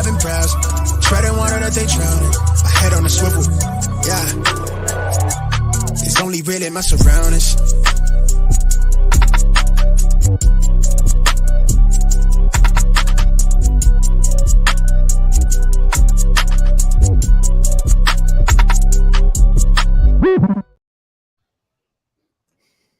I've been browsing, treading water that they drowning. My head on a swivel, yeah. It's only really my surroundings.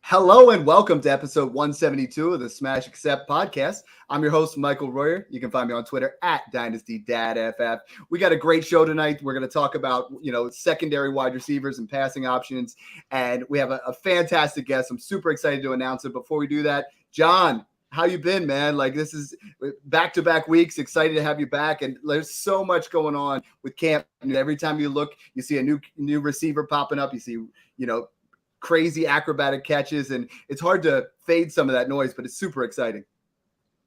Hello and welcome to episode 172 of the Smash Accept podcast. I'm your host, Michael Royer. You can find me on Twitter at DynastyDadFF. We got a great show tonight. We're going to talk about, secondary wide receivers and passing options. And we have a fantastic guest. I'm super excited to announce it. Before we do that, John, how you been, man? Like, this is back-to-back weeks. Excited to have you back. And there's so much going on with camp. And every time you look, you see a new receiver popping up. You see, crazy acrobatic catches, and it's hard to fade some of that noise, but it's super exciting.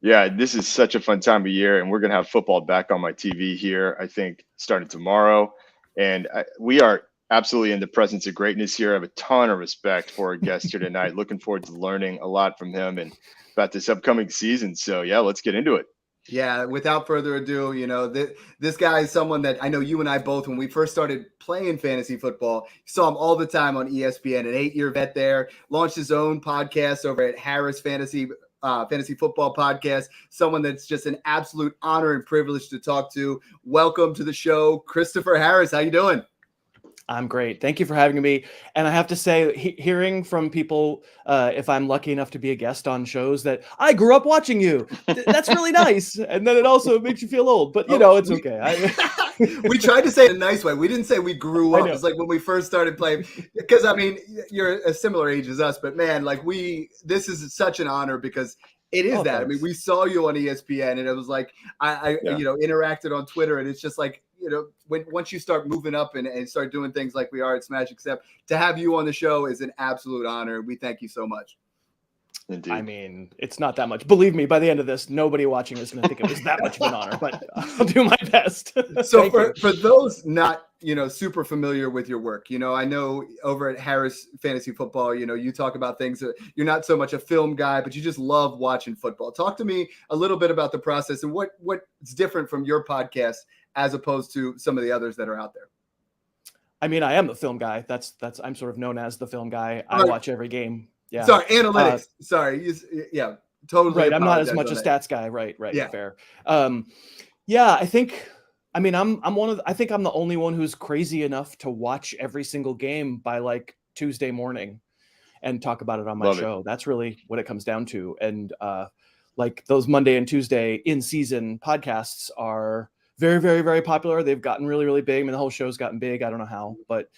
Yeah, this is such a fun time of year, and we're going to have football back on my TV here, I think, starting tomorrow. And we are absolutely in the presence of greatness here. I have a ton of respect for our guest here tonight. Looking forward to learning a lot from him and about this upcoming season. So, yeah, let's get into it. Yeah, without further ado, this guy is someone that I know you and I both, when we first started playing fantasy football, saw him all the time on ESPN, an 8-year vet there, launched his own podcast over at Harris Fantasy Football Podcast, someone that's just an absolute honor and privilege to talk to. Welcome to the show, Christopher Harris. How you doing? I'm great. Thank you for having me. And I have to say, hearing from people, if I'm lucky enough to be a guest on shows, that I grew up watching you, that's really nice. And then it also makes you feel old, but it's okay. We tried to say it in a nice way. We didn't say we grew up. It's like when we first started playing, because you're a similar age as us, but man, this is such an honor because it is that. Thanks. I mean, we saw you on ESPN and it was like, I interacted on Twitter, and it's just like, once you start moving up and start doing things like we are at Smash Accept, to have you on the show is an absolute honor. We thank you so much. Indeed. I mean, it's not that much. Believe me, by the end of this, nobody watching is going to think it was that much of an honor, but I'll do my best. So for those not, super familiar with your work, I know over at Harris Fantasy Football, you talk about things that you're not so much a film guy, but you just love watching football. Talk to me a little bit about the process and what's different from your podcast as opposed to some of the others that are out there. I mean, I am the film guy. That's I'm sort of known as the film guy. I watch every game. Yeah. Sorry, analytics. Yeah, totally. Right. I'm not as much a stats guy. Right. Yeah. Fair. I think. I mean, I think I'm the only one who's crazy enough to watch every single game by like Tuesday morning, and talk about it on my show. That's really what it comes down to. And like those Monday and Tuesday in season podcasts are very, very, very popular. They've gotten really, really big. I mean, the whole show's gotten big. I don't know how, but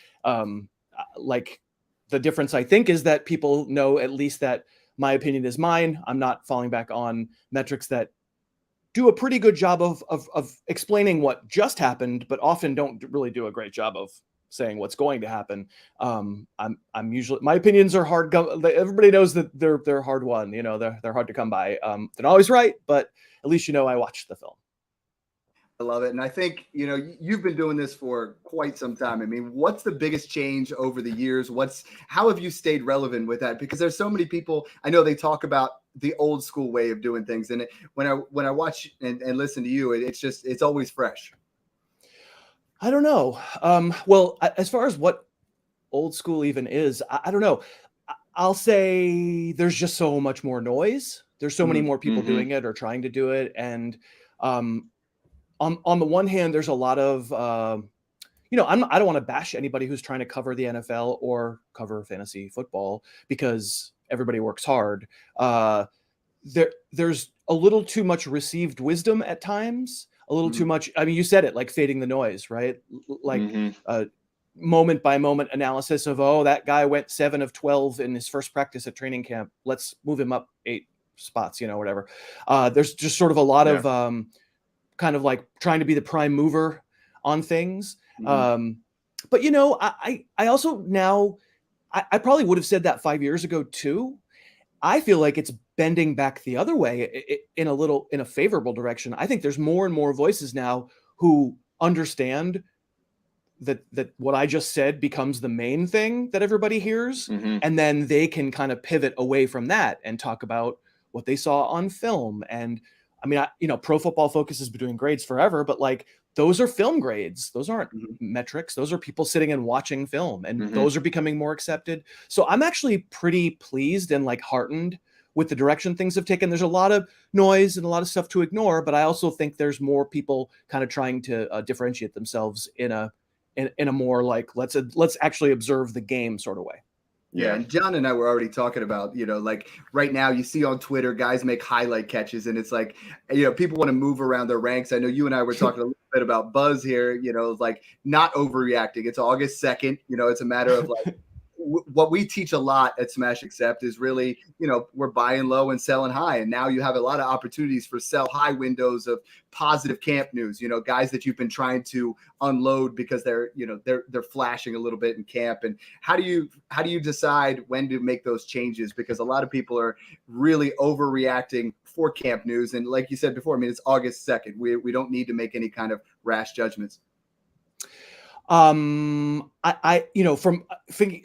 the difference, I think, is that people know at least that my opinion is mine. I'm not falling back on metrics that do a pretty good job of explaining what just happened, but often don't really do a great job of saying what's going to happen. I'm usually, my opinions are hard. Everybody knows that they're hard won. They're hard to come by. They're not always right, but at least I watched the film. I love it. And I think, you've been doing this for quite some time. I mean, what's the biggest change over the years? How have you stayed relevant with that? Because there's so many people, I know they talk about the old school way of doing things. And when I watch and listen to you, it's always fresh. I don't know. Well, as far as what old school even is, I don't know. I'll say there's just so much more noise. There's so many more people doing it or trying to do it. And, on the one hand, there's a lot of, I don't want to bash anybody who's trying to cover the NFL or cover fantasy football because everybody works hard. There's a little too much received wisdom at times, a little too much. I mean, you said it, like fading the noise, right? Like moment by moment analysis of, that guy went 7 of 12 in his first practice at training camp. Let's move him up 8 spots, whatever. There's just sort of a lot of, kind of like trying to be the prime mover on things. But, I also now, I probably would have said that 5 years ago too. I feel like it's bending back the other way in a favorable direction. I think there's more and more voices now who understand that what I just said becomes the main thing that everybody hears. And then they can kind of pivot away from that and talk about what they saw on film. And I mean, Pro Football Focus has been doing grades forever, but like those are film grades. Those aren't metrics. Those are people sitting and watching film, and those are becoming more accepted. So I'm actually pretty pleased and like heartened with the direction things have taken. There's a lot of noise and a lot of stuff to ignore, but I also think there's more people kind of trying to differentiate themselves in a more like let's actually observe the game sort of way. Yeah, and John and I were already talking about, like right now you see on Twitter guys make highlight catches, and it's like, people want to move around their ranks. I know you and I were talking a little bit about Buzz here, like not overreacting. It's August 2nd, it's a matter of like what we teach a lot at Smash Accept is really, we're buying low and selling high. And now you have a lot of opportunities for sell high windows of positive camp news, guys that you've been trying to unload because they're flashing a little bit in camp. And how do you decide when to make those changes? Because a lot of people are really overreacting for camp news. And like you said before, I mean, it's August 2nd. We don't need to make any kind of rash judgments. If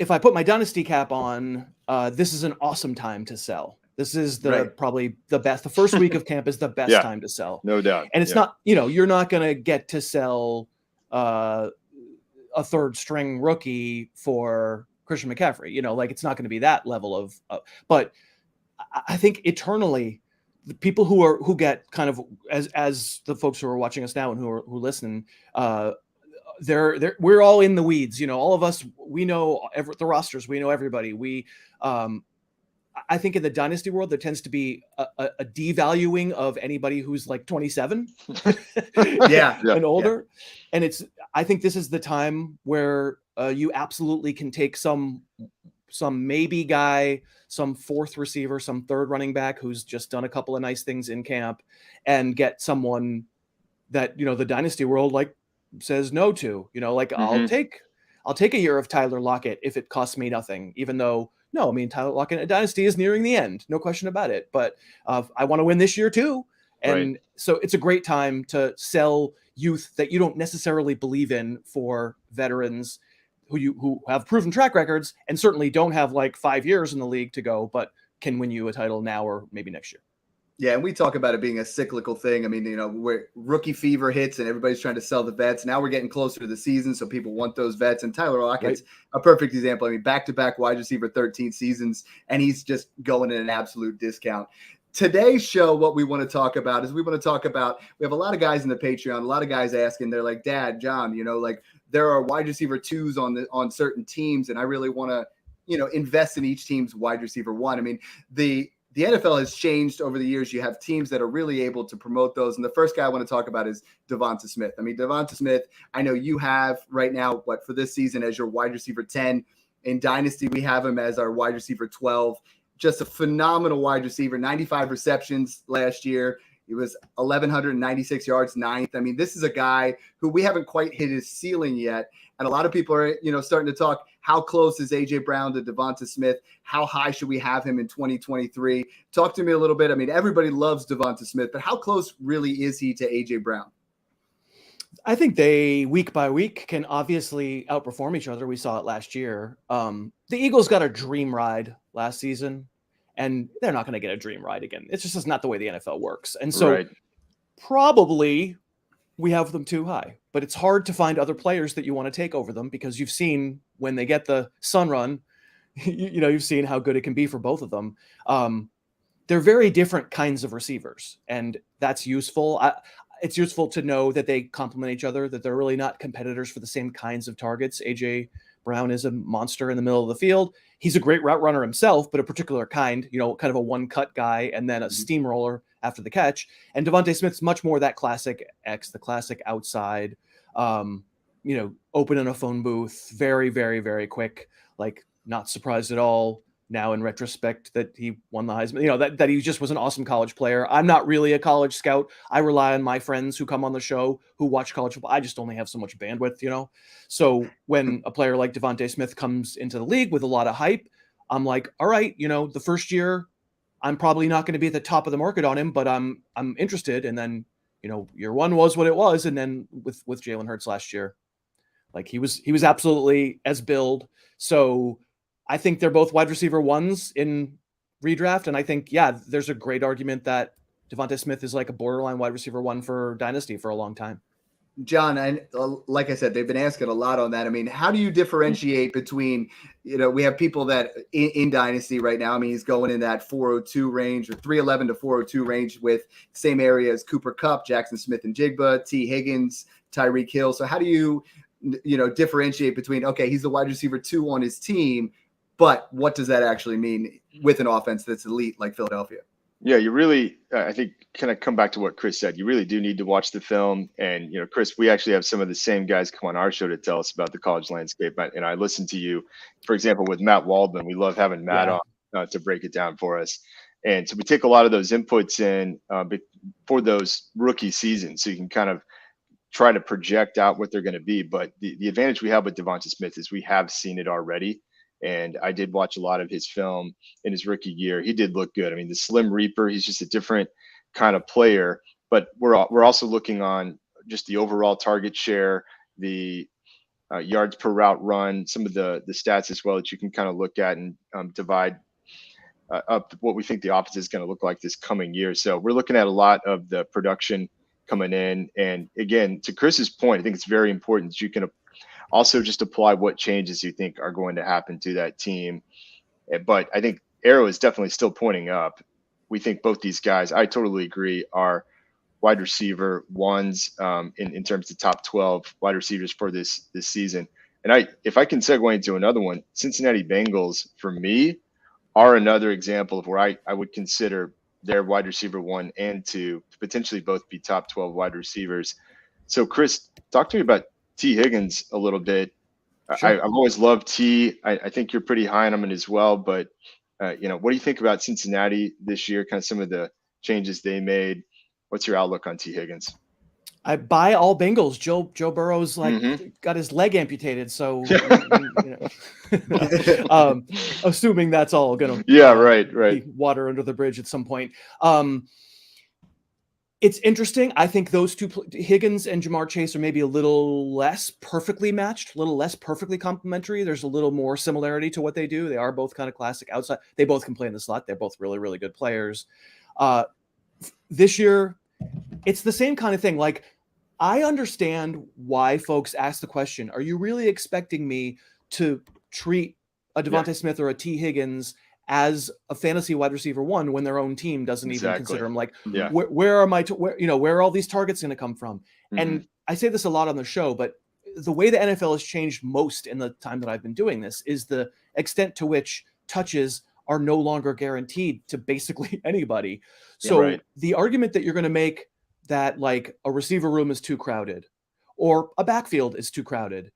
I put my dynasty cap on, this is an awesome time to sell. This is probably the best. The first week of camp is the best time to sell. No doubt. And it's not, you're not going to get to sell a third string rookie for Christian McCaffrey, like it's not going to be that level of, but I think eternally the people who get kind of as the folks who are watching us now and who listen, we're all in the weeds, all of us, we know the rosters, we know everybody. I think in the dynasty world, there tends to be a devaluing of anybody who's like 27 and older. Yeah. And I think this is the time where you absolutely can take some maybe guy, some fourth receiver, some third running back who's just done a couple of nice things in camp and get someone that, the dynasty world, like, says no to, I'll take a year of Tyler Lockett if it costs me nothing, even though Tyler Lockett at Dynasty is nearing the end, no question about it, but I want to win this year too. And so it's a great time to sell youth that you don't necessarily believe in for veterans who have proven track records and certainly don't have like 5 years in the league to go, but can win you a title now or maybe next year. Yeah, and we talk about it being a cyclical thing. I mean, where rookie fever hits and everybody's trying to sell the vets. Now we're getting closer to the season, so people want those vets. And Tyler Lockett's a perfect example. I mean, back-to-back wide receiver 13 seasons, and he's just going at an absolute discount. Today's show, what we want to talk about is we have a lot of guys in the Patreon, a lot of guys asking, they're like, Dad, John, like there are wide receiver 2s on certain teams, and I really want to, invest in each team's wide receiver 1. I mean, the NFL has changed over the years. You have teams that are really able to promote those. And the first guy I want to talk about is Devonta Smith. I mean, Devonta Smith, I know you have right now, for this season as your wide receiver 10. In Dynasty, we have him as our wide receiver 12. Just a phenomenal wide receiver, 95 receptions last year. He was 1,196 yards, 9th. I mean, this is a guy who we haven't quite hit his ceiling yet. And a lot of people are, starting to talk, how close is A.J. Brown to Devonta Smith? How high should we have him in 2023? Talk to me a little bit. I mean, everybody loves Devonta Smith, but how close really is he to A.J. Brown? I think they, week by week, can obviously outperform each other. We saw it last year. The Eagles got a dream ride last season, and they're not going to get a dream ride again. It's just not the way the NFL works. And so probably we have them too high, but it's hard to find other players that you want to take over them because you've seen when they get the sun run, you've seen how good it can be for both of them. They're very different kinds of receivers, and that's useful. It's useful to know that they complement each other, that they're really not competitors for the same kinds of targets. A.J. Brown is a monster in the middle of the field. He's a great route runner himself, but a particular kind, kind of a one-cut guy and then a steamroller after the catch. And Devonta Smith's much more that classic X, the classic outside, open in a phone booth, very, very, very quick, like not surprised at all now in retrospect that he won the Heisman, that he just was an awesome college player. I'm not really a college scout. I rely on my friends who come on the show who watch college football. I just only have so much bandwidth, So when a player like Devonta Smith comes into the league with a lot of hype, I'm like, all right, the first year I'm probably not going to be at the top of the market on him, but I'm interested. And then, year one was what it was. And then with Jalen Hurts last year, like he was absolutely as billed. So I think they're both wide receiver 1s in redraft. And I think, there's a great argument that Devonta Smith is like a borderline wide receiver 1 for Dynasty for a long time. John, and like I said, they've been asking a lot on that. I mean, how do you differentiate between, we have people that in Dynasty right now, I mean, he's going in that 402 range or 311 to 402 range with same area as Cooper Kupp, Jackson Smith and Jigba, T. Higgins, Tyreek Hill. So how do you differentiate between, okay, he's the wide receiver 2 on his team, but what does that actually mean with an offense that's elite like Philadelphia? Yeah, you really, I think, kind of come back to what Chris said. You really do need to watch the film. And, Chris, we actually have some of the same guys come on our show to tell us about the college landscape. And I listened to you, for example, with Matt Waldman. We love having Matt on to break it down for us. And so we take a lot of those inputs in for those rookie seasons. So you can kind of try to project out what they're going to be. But the advantage we have with Devonta Smith is we have seen it already. And I did watch a lot of his film in his rookie year. He did look good. I mean, the Slim Reaper, he's just a different kind of player. But we're also looking on just the overall target share, the yards per route run, some of the stats as well that you can kind of look at and divide up what we think the offense is going to look like this coming year. So we're looking at a lot of the production coming in. And again, to Chris's point, I think it's very important that you can also just apply what changes you think are going to happen to that team. But I think arrow is definitely still pointing up. We think both these guys, I totally agree, are wide receiver 1s in terms of top 12 wide receivers for this season. And if I can segue into another one, Cincinnati Bengals, for me, are another example of where I would consider their wide receiver 1 and 2 to potentially both be top 12 wide receivers. So, Chris, talk to me about T. Higgins a little bit. Sure. I've always loved T. I think you're pretty high on him as well. But, what do you think about Cincinnati this year, kind of some of the changes they made? What's your outlook on T. Higgins? I buy all Bengals. Joe Burrow's got his leg amputated. So, assuming that's all going to right. Water under the bridge at some point. It's interesting. I think those two, Higgins and Jamar Chase, are maybe a little less perfectly matched, a little less perfectly complementary. There's a little more similarity to what they do. They are both kind of classic outside. They both can play in the slot. They're both really, really good players. This year, it's the same kind of thing. Like, I understand why folks ask the question, are you really expecting me to treat a Devonta Smith or a T. Higgins as a fantasy wide receiver 1 when their own team doesn't even consider him? Like, where are all these targets going to come from? Mm-hmm. And I say this a lot on the show, but the way the NFL has changed most in the time that I've been doing this is the extent to which touches are no longer guaranteed to basically anybody. So the argument that you're going to make that like a receiver room is too crowded or a backfield is too crowded,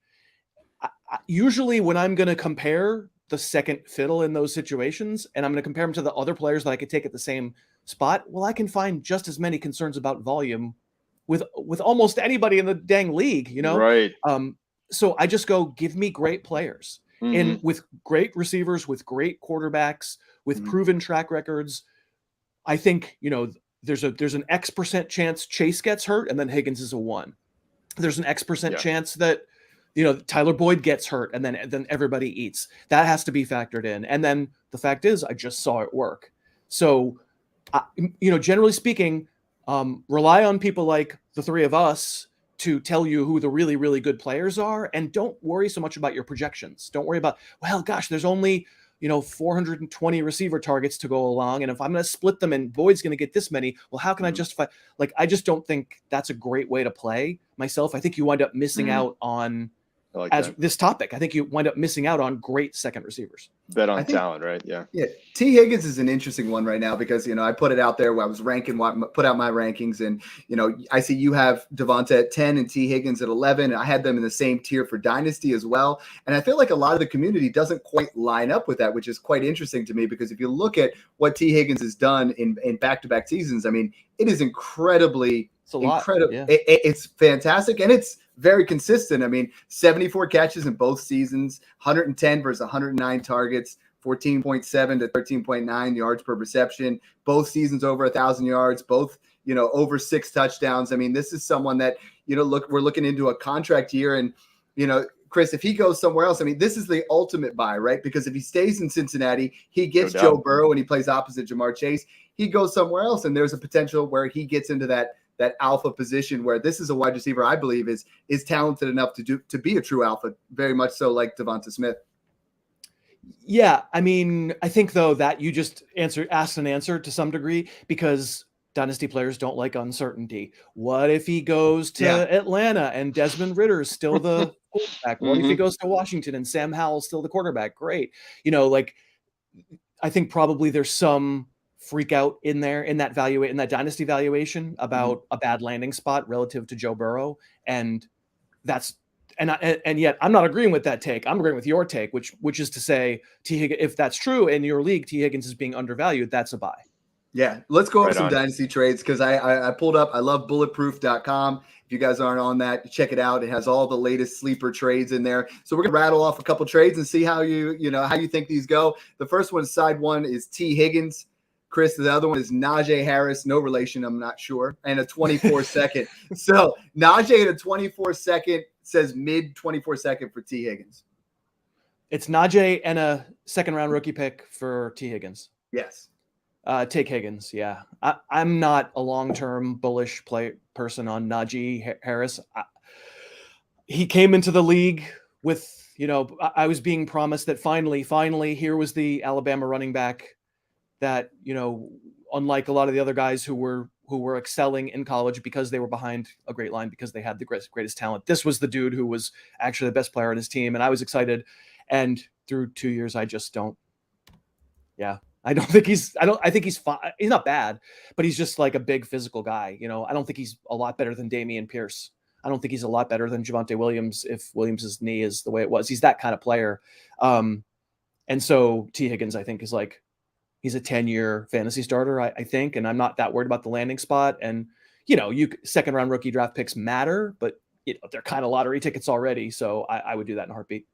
usually when I'm going to compare the second fiddle in those situations, and I'm going to compare them to the other players that I could take at the same spot, well, I can find just as many concerns about volume with almost anybody in the dang league, Right. So I just go, give me great players. And with great receivers, with great quarterbacks, with proven track records, I think, there's an X% chance Chase gets hurt and then Higgins is a 1. There's an X% chance that Tyler Boyd gets hurt and then everybody eats. That has to be factored in. And then the fact is, I just saw it work. So, generally speaking, rely on people like the three of us to tell you who the really, really good players are. And don't worry so much about your projections. Don't worry about, well, gosh, there's only 420 receiver targets to go along. And if I'm going to split them and Boyd's going to get this many, well, how can I justify? Like, I just don't think that's a great way to play myself. I think you wind up missing out on this topic. I think you wind up missing out on great second receivers. Bet on talent, right? Yeah. T. Higgins is an interesting one right now because, I put it out there where I was put out my rankings and, I see you have Devonta at 10 and T. Higgins at 11. And I had them in the same tier for Dynasty as well. And I feel like a lot of the community doesn't quite line up with that, which is quite interesting to me because if you look at what T. Higgins has done in back-to-back seasons, I mean, it is incredibly incredible. Yeah. It's fantastic. And it's very consistent. I mean, 74 catches in both seasons, 110 versus 109 targets, 14.7 to 13.9 yards per reception, both seasons over 1,000 yards, both, over 6 touchdowns. I mean, this is someone that, we're looking into a contract year and, Chris, if he goes somewhere else, I mean, this is the ultimate buy, right? Because if he stays in Cincinnati, he gets Joe Burrow and he plays opposite Jamar Chase. he goes somewhere else, and there's a potential where he gets into that alpha position where this is a wide receiver I believe is talented enough to be a true alpha, very much so like Devonta Smith. Yeah, I mean, I think though that you just asked an answer to some degree, because dynasty players don't like uncertainty. What if he goes to Atlanta and Desmond Ritter's still the quarterback? What if he goes to Washington and Sam Howell's still the quarterback? Great. You know, like, I think probably there's some freak out in there in that dynasty valuation about a bad landing spot relative to Joe Burrow. And yet I'm not agreeing with that take. I'm agreeing with your take, which is to say, if that's true in your league, T. Higgins is being undervalued. That's a buy. Yeah, let's go over some dynasty trades, because I pulled up. I love bulletproof.com. If you guys aren't on that, check it out. It has all the latest sleeper trades in there. So we're gonna rattle off a couple trades and see how you think these go. The first one, side one, is T. Higgins. Chris, the other one is Najee Harris, no relation, I'm not sure, and a 24-second. So Najee at a 24-second says mid 24-second for T. Higgins. It's Najee and a second-round rookie pick for T. Higgins. Yes. Take Higgins. Yeah. I'm not a long-term bullish person on Najee Harris. He came into the league with, I was being promised that finally, here was the Alabama running back that, unlike a lot of the other guys who were excelling in college because they were behind a great line, because they had the greatest talent, this was the dude who was actually the best player on his team. And I was excited. And through 2 years, I just don't. Yeah. I think he's fine. He's not bad, but he's just like a big physical guy. I don't think he's a lot better than Dameon Pierce. I don't think he's a lot better than Javonte Williams if Williams's knee is the way it was. He's that kind of player. And so T. Higgins, I think, is like, he's a 10-year fantasy starter, I think. And I'm not that worried about the landing spot. And, second round rookie draft picks matter, but they're kind of lottery tickets already. So I would do that in a heartbeat.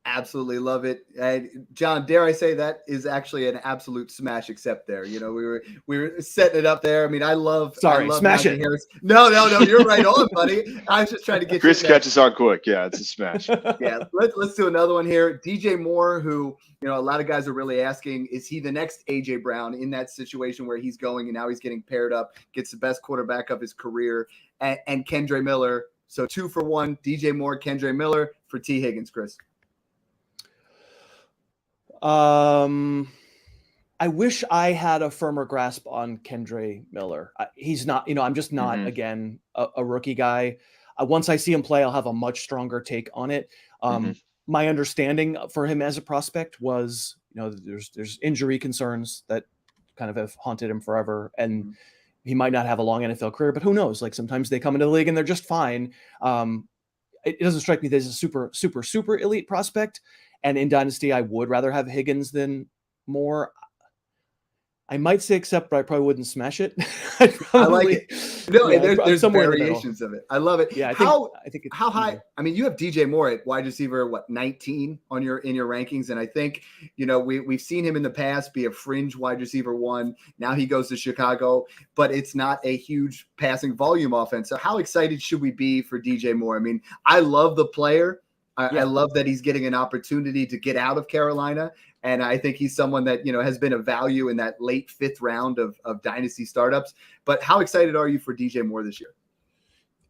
Absolutely love it. And John, dare I say that is actually an absolute smash accept there. We were setting it up there. I mean, I love smash it. Harris. No, you're right on, buddy. I was just trying to get Chris catches on quick. Yeah, it's a smash. Yeah, let's do another one here. DJ Moore, who, a lot of guys are really asking, is he the next AJ Brown in that situation where he's going and now he's getting paired up, gets the best quarterback of his career, and Kendre Miller. So 2 for 1, DJ Moore, Kendre Miller for T. Higgins, Chris. I wish I had a firmer grasp on Kendre Miller. He's not, I'm just not, again, a rookie guy. Once I see him play, I'll have a much stronger take on it. My understanding for him as a prospect was, there's injury concerns that kind of have haunted him forever. And he might not have a long NFL career, but who knows? Like, sometimes they come into the league and they're just fine. It doesn't strike me that he's a super, super, super elite prospect. And in Dynasty, I would rather have Higgins than Moore. I might say accept, but I probably wouldn't smash it. I like it. No, there's some variations of it. I love it. Yeah, how high? I mean, you have DJ Moore at wide receiver, 19 in your rankings, and I think we've seen him in the past be a fringe wide receiver 1. Now he goes to Chicago, but it's not a huge passing volume offense. So how excited should we be for DJ Moore? I mean, I love the player. I love that he's getting an opportunity to get out of Carolina. And I think he's someone that, has been a value in that late 5th round of dynasty startups. But how excited are you for DJ Moore this year?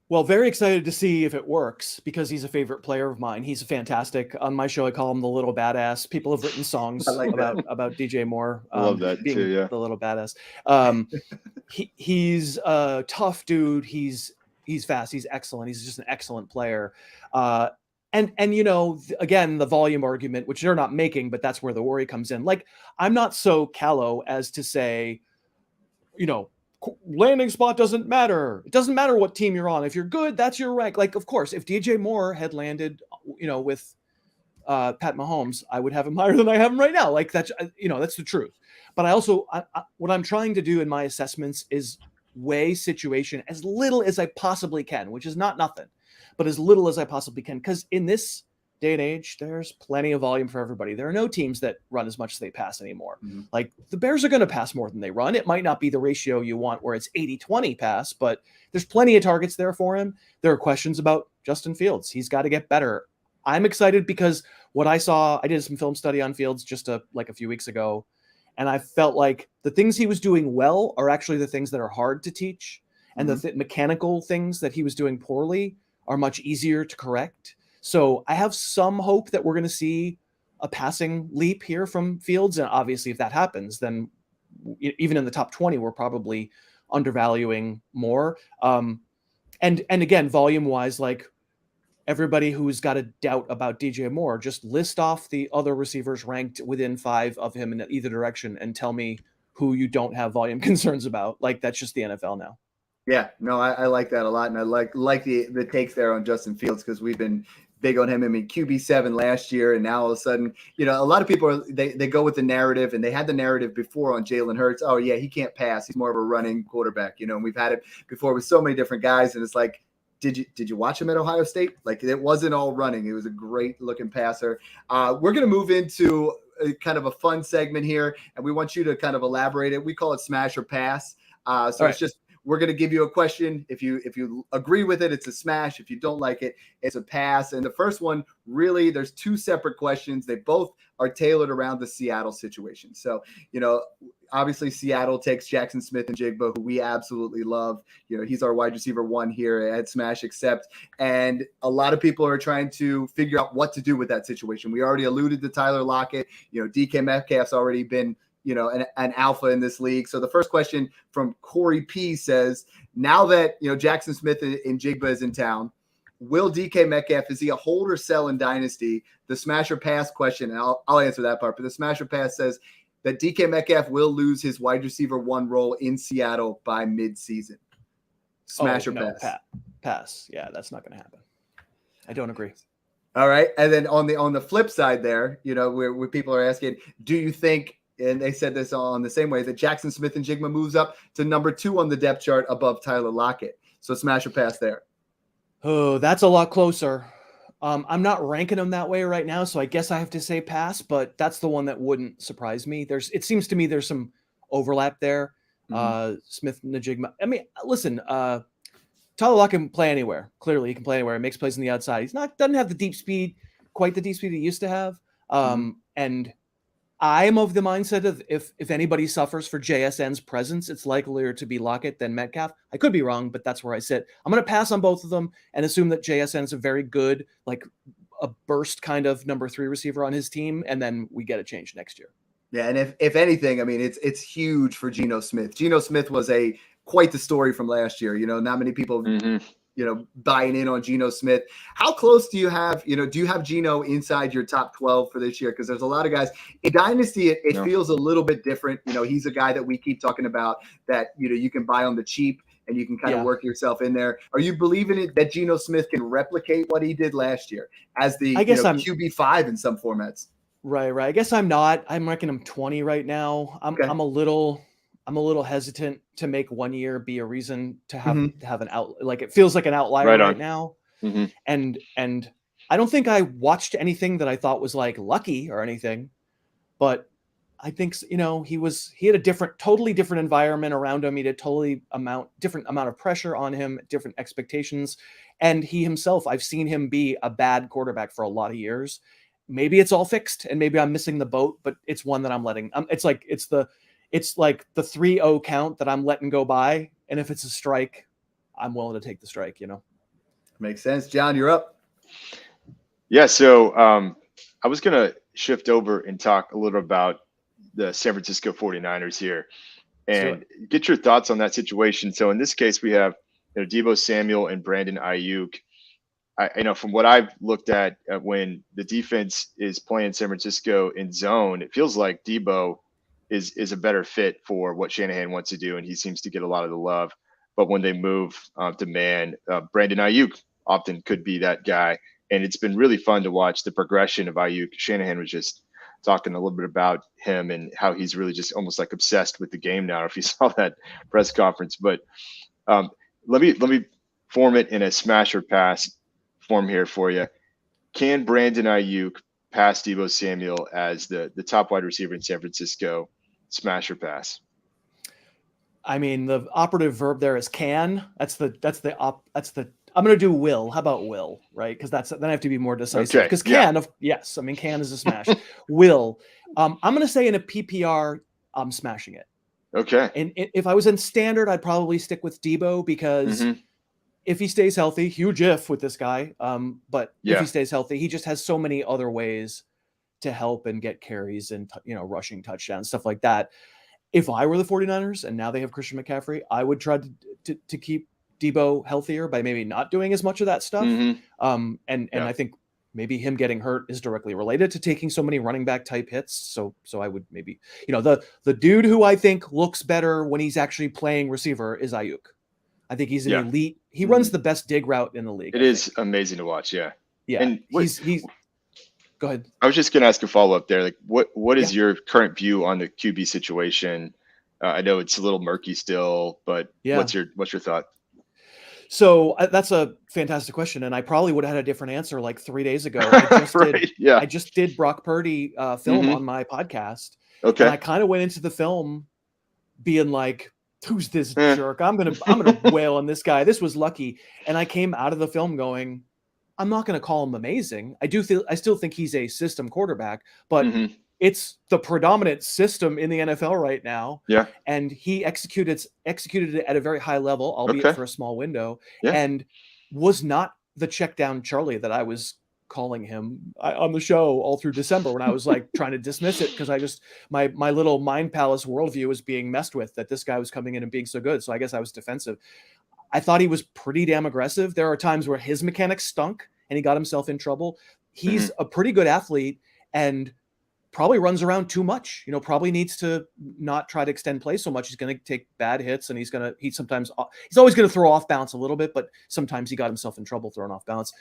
Well, very excited to see if it works, because he's a favorite player of mine. He's fantastic. On my show, I call him the little badass. People have written songs about DJ Moore. I love that being too, yeah. The little badass. He's a tough dude. He's fast. He's excellent. He's just an excellent player. And again, the volume argument, which they're not making, but that's where the worry comes in. Like, I'm not so callow as to say, landing spot doesn't matter. It doesn't matter what team you're on. If you're good, that's your rank. Like, of course, if DJ Moore had landed, with Pat Mahomes, I would have him higher than I have him right now. Like, that's, that's the truth. But I also, what I'm trying to do in my assessments is weigh situation as little as I possibly can, which is not nothing, but as little as I possibly can. Because in this day and age, there's plenty of volume for everybody. There are no teams that run as much as they pass anymore. Like, the Bears are going to pass more than they run. It might not be the ratio you want where it's 80-20 pass, but there's plenty of targets there for him. There are questions about Justin Fields. He's got to get better. I'm excited because what I saw, I did some film study on Fields just a few weeks ago, And I felt like the things he was doing well are actually the things that are hard to teach. And the mechanical things that he was doing poorly are much easier to correct. So I have some hope that we're going to see a passing leap here from Fields. And obviously, if that happens, then even in the top 20, we're probably undervaluing more. And again, volume wise, like everybody who's got a doubt about DJ Moore, just list off the other receivers ranked within 5 of him in either direction and tell me who you don't have volume concerns about. Like, that's just the NFL now. Yeah, no, I like that a lot. And I like the takes there on Justin Fields, because we've been big on him. I mean, QB7 last year, and now all of a sudden, you know, a lot of people they go with the narrative, and they had the narrative before on Jalen Hurts. Oh yeah, he can't pass. He's more of a running quarterback, you know, and we've had it before with so many different guys. And it's like, did you watch him at Ohio State? Like, it wasn't all running. It was a great looking passer. We're going to move into a kind of a fun segment here, and we want you to kind of elaborate it. We call it smash or pass. So it's just, we're going to give you a question. If you agree with it, it's a smash. If you don't like it, it's a pass. And the first one, really, there's 2 separate questions. They both are tailored around the Seattle situation. So, you know, obviously Seattle takes Jackson Smith-Njigba, who we absolutely love. You know, he's our wide receiver 1 here at Smash Accept. And a lot of people are trying to figure out what to do with that situation. We already alluded to Tyler Lockett. You know, DK Metcalf's already been, you know, an alpha in this league. So the first question from Corey P says, now that, you know, Jackson Smith-Njigba is in town, will DK Metcalf, is he a hold or sell in Dynasty? The smash or pass question, and I'll answer that part, but the smash or pass says that DK Metcalf will lose his wide receiver 1 role in Seattle by mid-season. Smash or pass? Pass. Yeah, that's not going to happen. I don't agree. All right. And then on the flip side there, you know, where people are asking, do you think, and they said this on the same way, that Jackson Smith-Njigba moves up to number 2 on the depth chart above Tyler Lockett? So smash or pass there? Oh, that's a lot closer. I'm not ranking them that way right now, so I guess I have to say pass, but that's the one that wouldn't surprise me. It seems to me there's some overlap there. Smith-Njigba. I mean, listen, Tyler Lockett can play anywhere. Clearly, he can play anywhere. He makes plays on the outside. Doesn't have the deep speed, quite the deep speed he used to have. And I'm of the mindset of if anybody suffers for JSN's presence, it's likelier to be Lockett than Metcalf. I could be wrong, but that's where I sit. I'm going to pass on both of them and assume that JSN's a very good, like a burst kind of number 3 receiver on his team, and then we get a change next year. Yeah, and if anything, I mean, it's huge for Geno Smith. Geno Smith was quite the story from last year. You know, not many people you know, buying in on Geno Smith. How close do you have, you know, do you have Geno inside your top 12 for this year? Because there's a lot of guys in Dynasty. It feels a little bit different. You know, he's a guy that we keep talking about that, you know, you can buy on the cheap and you can kind of work yourself in there. Are you believing it that Geno Smith can replicate what he did last year as the QB5 in some formats? Right. I guess I'm not. I'm ranking him 20 right now. I'm a little hesitant to make 1 year be a reason to have an out. Like, it feels like an outlier right now. And I don't think I watched anything that I thought was like lucky or anything, but I think, you know, he had a totally different environment around him. He had a different amount of pressure on him, different expectations. And he himself, I've seen him be a bad quarterback for a lot of years. Maybe it's all fixed and maybe I'm missing the boat, but it's one that I'm letting, it's like the 3-0 count that I'm letting go by. And if it's a strike, I'm willing to take the strike, you know? Makes sense. John, you're up. Yeah. So I was going to shift over and talk a little about the San Francisco 49ers here and get your thoughts on that situation. So in this case, we have, you know, Deebo Samuel and Brandon Ayuk. I know from what I've looked at when the defense is playing San Francisco in zone, it feels like Deebo is a better fit for what Shanahan wants to do, and he seems to get a lot of the love. But when they move to man, Brandon Ayuk often could be that guy, and it's been really fun to watch the progression of Ayuk. Shanahan was just talking a little bit about him and how he's really just almost like obsessed with the game now, if you saw that press conference. But let me form it in a smash or pass form here for you. Can Brandon Ayuk pass Deebo Samuel as the top wide receiver in San Francisco? Smash or pass? I mean, the operative verb there is can. I'm going to do will. How about will, right? Because then I have to be more decisive. Because yes, I mean, can is a smash. Will. I'm going to say in a PPR, I'm smashing it. Okay. And if I was in standard, I'd probably stick with Debo because if he stays healthy, huge if with this guy. But if he stays healthy, he just has so many other ways to help and get carries and, rushing touchdowns, stuff like that. If I were the 49ers and now they have Christian McCaffrey, I would try to keep Debo healthier by maybe not doing as much of that stuff. And I think maybe him getting hurt is directly related to taking so many running back type hits. So I would maybe, the dude who I think looks better when he's actually playing receiver is Ayuk. I think he's an elite. He runs the best dig route in the league. It is amazing to watch. Yeah. Yeah. And he's go ahead. I was just going to ask a follow-up there. Like what is your current view on the QB situation? I know it's a little murky still, but what's your thought? So that's a fantastic question. And I probably would have had a different answer like 3 days ago. I just did Brock Purdy film on my podcast. Okay. And I kind of went into the film being like, who's this jerk? I'm going to wail on this guy. This was lucky. And I came out of the film going, I'm not going to call him amazing. I still think he's a system quarterback, but it's the predominant system in the NFL right now. Yeah. And he executed it at a very high level, albeit for a small window, and was not the check down Charlie that I was calling him on the show all through December when I was like trying to dismiss it because my little mind palace worldview was being messed with, that this guy was coming in and being so good. So I guess I was defensive. I thought he was pretty damn aggressive. There are times where his mechanics stunk and he got himself in trouble. He's a pretty good athlete and probably runs around too much, probably needs to not try to extend play so much. He's going to take bad hits and he's always going to throw off balance a little bit, but sometimes he got himself in trouble throwing off balance.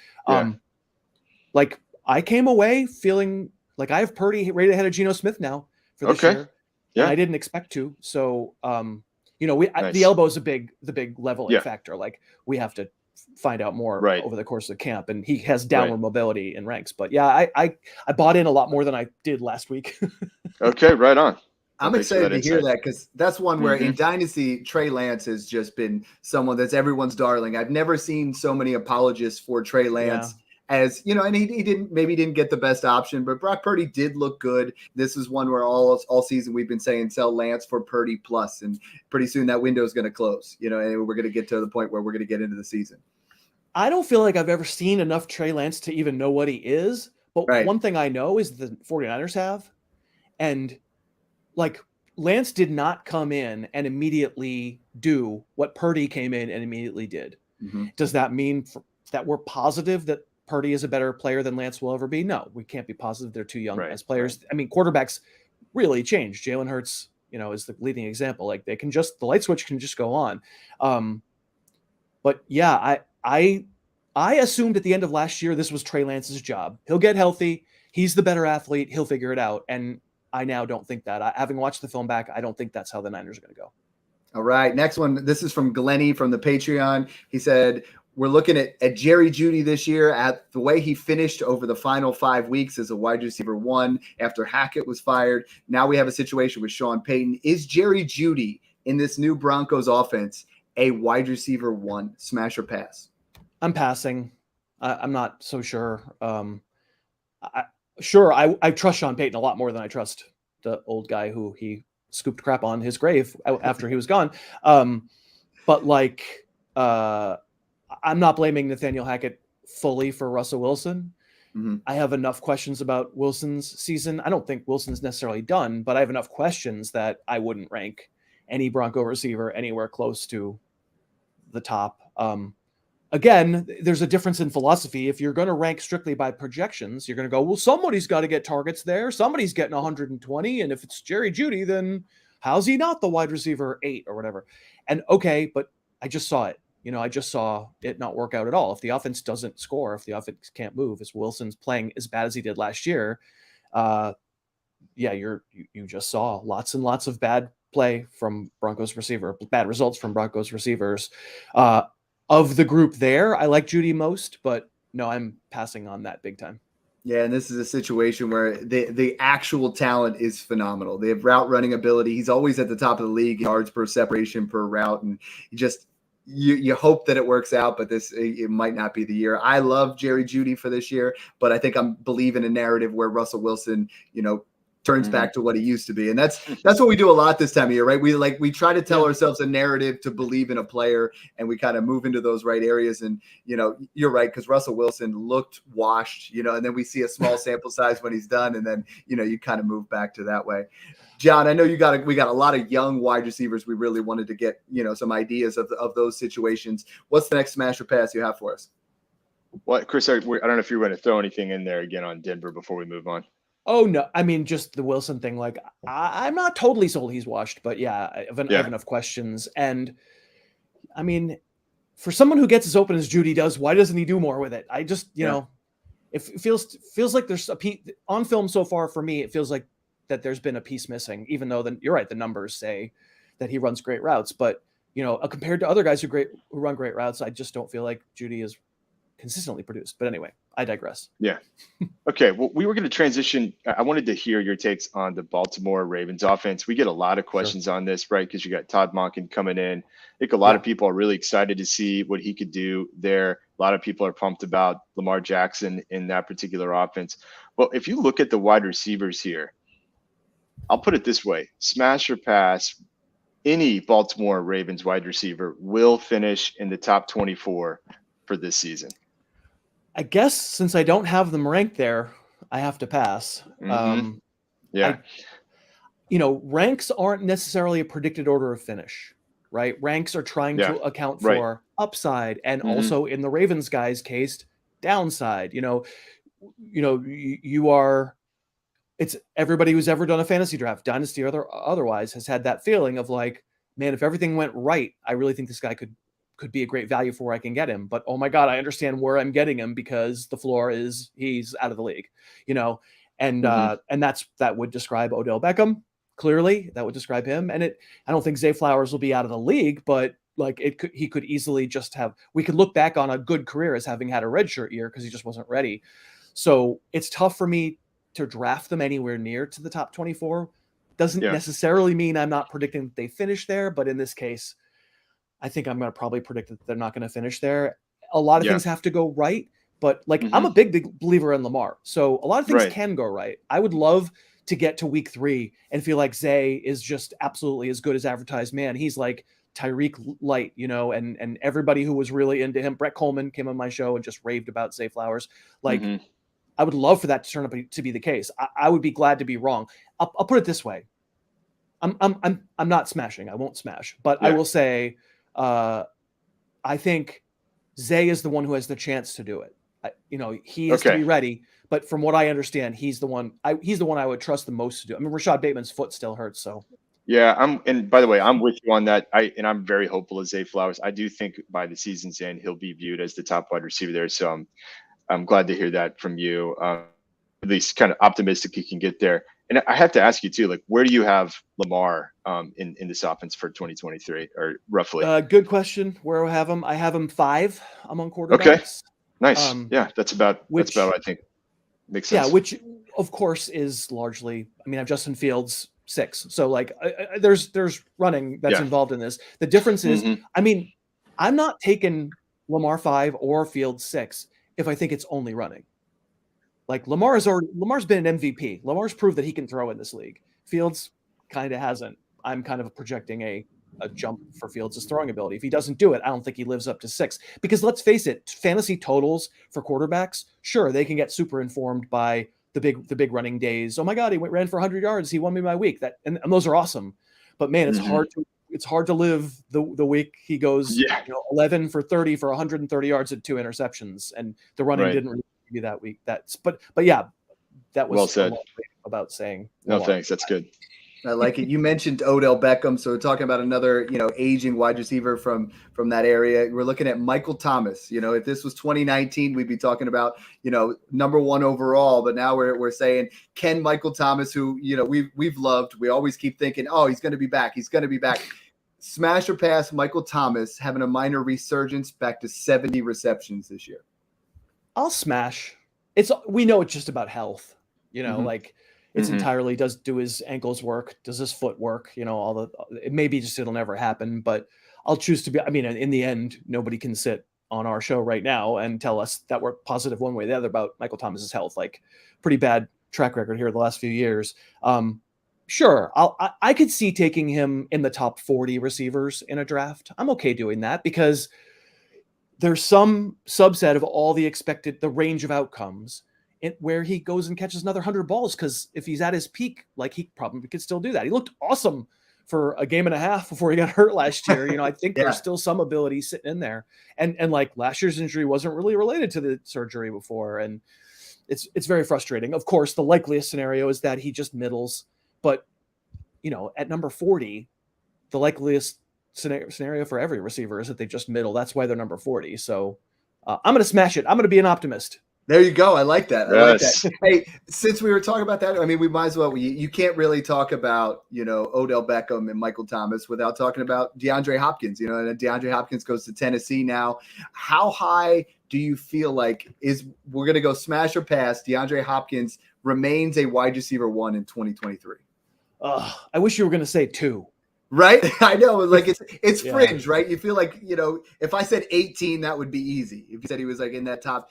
Like I came away feeling like I have Purdy rated ahead of Geno Smith now for this year. Yeah. And I didn't expect to. So, the elbow is the big leveling factor. Like we have to find out more over the course of camp, and he has downward mobility in ranks. But yeah, I bought in a lot more than I did last week. Okay, right on. I'm excited to hear that because that's one where in Dynasty, Trey Lance has just been someone that's everyone's darling. I've never seen so many apologists for Trey Lance. As and he didn't get the best option, but Brock Purdy did look good. This is one where all season we've been saying sell Lance for Purdy plus, and pretty soon that window is going to close. And we're going to get to the point where we're going to get into the season. I don't feel like I've ever seen enough Trey Lance to even know what he is, but one thing I know is the 49ers have, and like Lance did not come in and immediately do what Purdy came in and immediately did. Does that mean that we're positive that Purdy is a better player than Lance will ever be? No, we can't be positive. They're too young as players. I mean, quarterbacks really change. Jalen Hurts, is the leading example. Like the light switch can just go on. But yeah, I assumed at the end of last year, this was Trey Lance's job. He'll get healthy. He's the better athlete. He'll figure it out. And I now don't think that. Having watched the film back, I don't think that's how the Niners are going to go. All right. Next one. This is from Glenny from the Patreon. He said, we're looking at Jerry Jeudy this year at the way he finished over the final 5 weeks as a wide receiver 1 after Hackett was fired. Now we have a situation with Sean Payton. Is Jerry Jeudy in this new Broncos offense a wide receiver 1, smash or pass? I'm passing. I'm not so sure. I trust Sean Payton a lot more than I trust the old guy who he scooped crap on his grave after he was gone. But like, I'm not blaming Nathaniel Hackett fully for Russell Wilson. I have enough questions about Wilson's season. I don't think Wilson's necessarily done, but I have enough questions that I wouldn't rank any Bronco receiver anywhere close to the top. Again, there's a difference in philosophy. If you're going to rank strictly by projections, you're going to go, well, somebody's got to get targets there. Somebody's getting 120. And if it's Jerry Jeudy, then how's he not the wide receiver 8 or whatever? And okay, but I just saw it. I just saw it not work out at all. If the offense doesn't score, if the offense can't move, as Wilson's playing as bad as he did last year, you just saw lots and lots of bad play from Broncos receiver, bad results from Broncos receivers. Of the group there, I like Jeudy most, but no, I'm passing on that big time. Yeah, and this is a situation where the actual talent is phenomenal. They have route running ability. He's always at the top of the league, yards per separation per route, and you hope that it works out, but it might not be the year. I love Jerry Jeudy for this year, but I think I'm believing a narrative where Russell Wilson, turns back to what he used to be. And that's what we do a lot this time of year, right? We try to tell ourselves a narrative to believe in a player, and we kind of move into those right areas. And, you're right, because Russell Wilson looked washed, and then we see a small sample size when he's done. And then, you kind of move back to that way. John, I know we got a lot of young wide receivers. We really wanted to get, some ideas of those situations. What's the next smash or pass you have for us? Well, Chris, I don't know if you're going to throw anything in there again on Denver before we move on. Oh, no. I mean, just the Wilson thing. Like, I'm not totally sold he's washed, but I have enough questions. And, I mean, for someone who gets as open as Jeudy does, why doesn't he do more with it? I just, it feels like there's a piece on film so far for me. It feels like that there's been a piece missing, even though you're right. The numbers say that he runs great routes, but, compared to other guys who run great routes, I just don't feel like Jeudy is consistently produced. But anyway, I digress. Yeah. Okay. Well, we were going to transition. I wanted to hear your takes on the Baltimore Ravens offense. We get a lot of questions on this, right? Because you got Todd Monken coming in. I think a lot of people are really excited to see what he could do there. A lot of people are pumped about Lamar Jackson in that particular offense. Well, if you look at the wide receivers here, I'll put it this way: smash or pass, any Baltimore Ravens wide receiver will finish in the top 24 for this season. I guess since I don't have them ranked there, I have to pass. Ranks aren't necessarily a predicted order of finish, right? Ranks are trying to account for upside, and also in the Ravens guys' case, downside. It's everybody who's ever done a fantasy draft, dynasty or otherwise, has had that feeling of like, man, if everything went right, I really think this guy could be a great value for where I can get him. But, oh my God, I understand where I'm getting him because the floor is he's out of the league, and that would describe Odell Beckham. Clearly that would describe him. And I don't think Zay Flowers will be out of the league, but like he could easily we could look back on a good career as having had a redshirt year because he just wasn't ready. So it's tough for me to draft them anywhere near to the top 24. Doesn't necessarily mean I'm not predicting that they finish there, but in this case, I think I'm going to probably predict that they're not going to finish there. A lot of things have to go right, but I'm a big believer in Lamar. So a lot of things can go right. I would love to get to week 3 and feel like Zay is just absolutely as good as advertised. Man, he's like Tyreek light, and everybody who was really into him, Brett Coleman came on my show and just raved about Zay Flowers. I would love for that to turn up to be the case. I would be glad to be wrong. I'll put it this way. I'm not smashing. I won't smash, but I will say, I think Zay is the one who has the chance to do it. He has to be ready, but from what I understand, he's the one I would trust the most to do it. I mean, Rashad Bateman's foot still hurts. So and by the way, I'm with you on that. I'm very hopeful of Zay Flowers. I do think by the season's end, he'll be viewed as the top wide receiver there. So I'm glad to hear that from you. At least kind of optimistic he can get there. And I have to ask you too, like, where do you have Lamar in this offense for 2023, or roughly? Good question. Where I have him? I have him 5 among quarterbacks. Okay, nice. That's about what I think makes sense. Yeah, which of course is largely. I mean, I have Justin Fields 6, so like there's running that's involved in this. The difference is, I mean, I'm not taking Lamar 5 or Fields 6 if I think it's only running. Like Lamar's been an MVP. Lamar's proved that he can throw in this league. Fields kind of hasn't. I'm kind of projecting a jump for Fields' throwing ability. If he doesn't do it, I don't think he lives up to 6. Because let's face it, fantasy totals for quarterbacks, sure, they can get super informed by the big running days. Oh my God, he ran for 100 yards. He won me my week. And those are awesome. But man, it's hard to live the week he goes 11 for 30 for 130 yards and 2 interceptions, and the running didn't really give you that week. But yeah, that was well said about saying. No, thanks. That's good. I like it. You mentioned Odell Beckham, so we're talking about another, aging wide receiver from that area. We're looking at Michael Thomas. If this was 2019, we'd be talking about, number 1 overall. But now we're saying, can Michael Thomas, who we've loved, we always keep thinking, oh, he's going to be back. He's going to be back. Smash or pass Michael Thomas having a minor resurgence back to 70 receptions this year? I'll smash. We know it's just about health. It's entirely do his ankles work? Does his foot work? It may be just it'll never happen, but I'll choose to be. I mean, in the end, nobody can sit on our show right now and tell us that we're positive one way or the other about Michael Thomas's health. Like, pretty bad track record here the last few years. Sure, I could see taking him in the top 40 receivers in a draft. I'm okay doing that because there's some subset of all the range of outcomes where he goes and catches another 100 balls. Because if he's at his peak, like, he probably could still do that. He looked awesome for a game and a half before he got hurt last year. I think there's still some ability sitting in there. And like, last year's injury wasn't really related to the surgery before. And it's very frustrating. Of course, the likeliest scenario is that he just middles. But, at number 40, the likeliest scenario for every receiver is that they just middle. That's why they're number 40. So I'm going to smash it. I'm going to be an optimist. There you go. I like that. Yes. Hey, since we were talking about that, I mean, we might as well. You can't really talk about, Odell Beckham and Michael Thomas without talking about DeAndre Hopkins. And DeAndre Hopkins goes to Tennessee now. How high do you feel like we're going to go smash or pass? DeAndre Hopkins remains a wide receiver 1 in 2023. I wish you were going to say 2. Right? I know. Like, it's fringe, right? You feel like, if I said 18, that would be easy. If you said he was like in that top.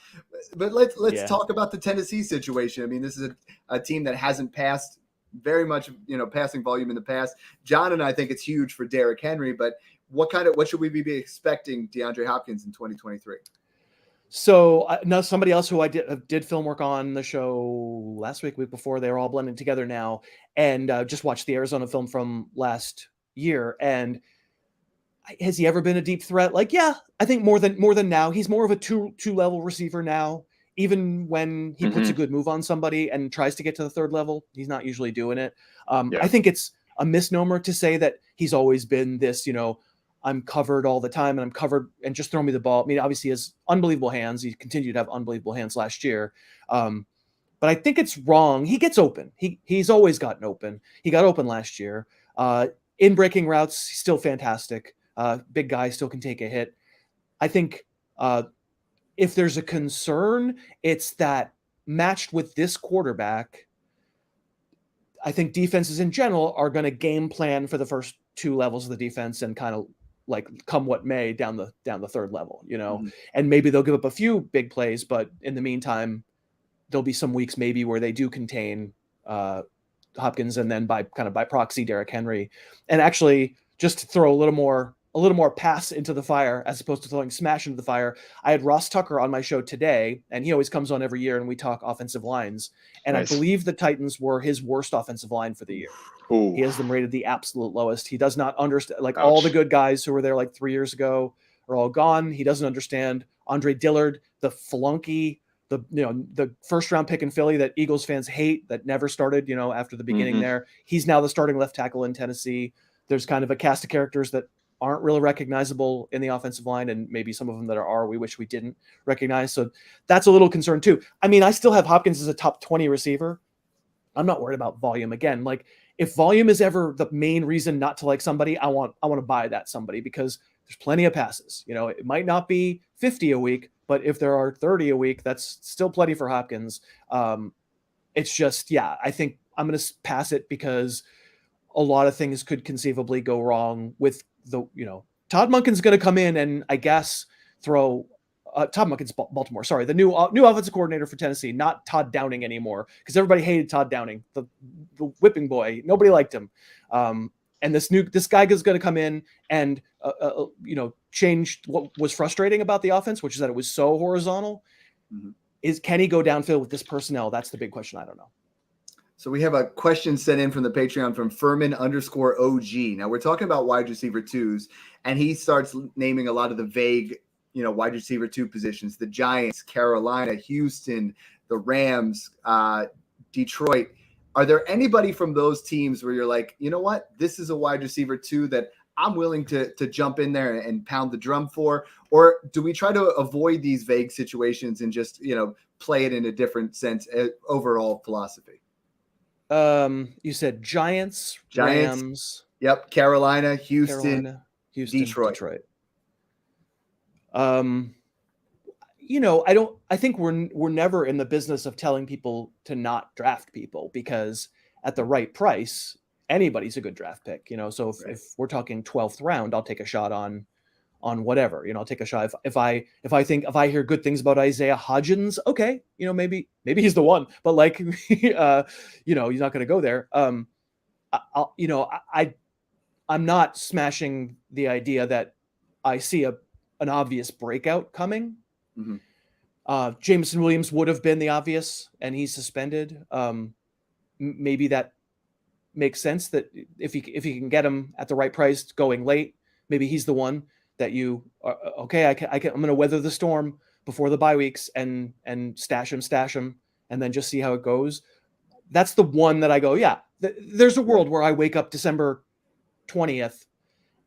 But let's talk about the Tennessee situation. I mean, this is a team that hasn't passed very much, passing volume in the past. John and I think it's huge for Derrick Henry, but what should we be expecting DeAndre Hopkins in 2023? So now somebody else who I did film work on the show last week before, they were all blending together now, and just watched the Arizona film from last year. And has he ever been a deep threat? Like, yeah, I think more than now. He's more of a two level receiver now. Even when he puts a good move on somebody and tries to get to the third level, he's not usually doing it. I think it's a misnomer to say that he's always been this, I'm covered all the time and I'm covered and just throw me the ball. I mean, obviously he has unbelievable hands. He continued to have unbelievable hands last year. But I think it's wrong. He gets open. He's always gotten open. He got open last year. In breaking routes, he's still fantastic. Big guy, still can take a hit. I think if there's a concern, it's that matched with this quarterback, I think defenses in general are going to game plan for the first 2 levels of the defense and kind of like come what may down the third level, and maybe they'll give up a few big plays, but in the meantime, there'll be some weeks maybe where they do contain Hopkins and then by proxy Derrick Henry. And actually, just to throw a little more pass into the fire as opposed to throwing smash into the fire, I had Ross Tucker on my show today, and he always comes on every year and we talk offensive lines. And nice. I believe the Titans were his worst offensive line for the year. Ooh. He has them rated the absolute lowest. He does not understand, like, all the good guys who were there like 3 years ago are all gone. He doesn't understand Andre Dillard, the flunky, the first round pick in Philly that Eagles fans hate, that never started, after the beginning there. He's now the starting left tackle in Tennessee. There's kind of a cast of characters that aren't really recognizable in the offensive line, and maybe some of them that are we wish we didn't recognize. So that's a little concern too. I mean, I still have Hopkins as a top 20 receiver. I'm not worried about volume. Again, like, if volume is ever the main reason not to like somebody, I want to buy that somebody, because there's plenty of passes. It might not be 50 a week, but if there are 30 a week, that's still plenty for Hopkins. It's just, I think I'm going to pass it because a lot of things could conceivably go wrong with Todd Monken's going to come in and I guess throw Todd Monken's Baltimore. Sorry, the new offensive coordinator for Tennessee, not Todd Downing anymore, because everybody hated Todd Downing, the whipping boy. Nobody liked him. And this guy is going to come in and change what was frustrating about the offense, which is that it was so horizontal. Can he go downfield with this personnel? That's the big question. I don't know. So we have a question sent in from the Patreon from Furman_OG. Now we're talking about wide receiver 2s, and he starts naming a lot of the vague, wide receiver 2 positions: the Giants, Carolina, Houston, the Rams, Detroit. Are there anybody from those teams where you're like, you know what, this is a wide receiver 2 that I'm willing to jump in there and pound the drum for? Or do we try to avoid these vague situations and just, play it in a different sense, overall philosophy? You said Giants, Rams. Yep. Carolina, Houston, Detroit. I think we're never in the business of telling people to not draft people, because at the right price, anybody's a good draft pick, So if we're talking 12th round, I'll take a shot on on whatever. I'll take a shot if I hear good things about Isaiah Hodgins. Okay, maybe he's the one, but like, he's not going to go there. I'm not smashing the idea that I see an obvious breakout coming. Mm-hmm. Jameson Williams would have been the obvious, and he's suspended. Maybe that makes sense that if he can get him at the right price going late, maybe he's the one that you are, okay. I'm going to weather the storm before the bye weeks and stash him, and then just see how it goes. That's the one that I go, yeah. There's a world where I wake up December 20th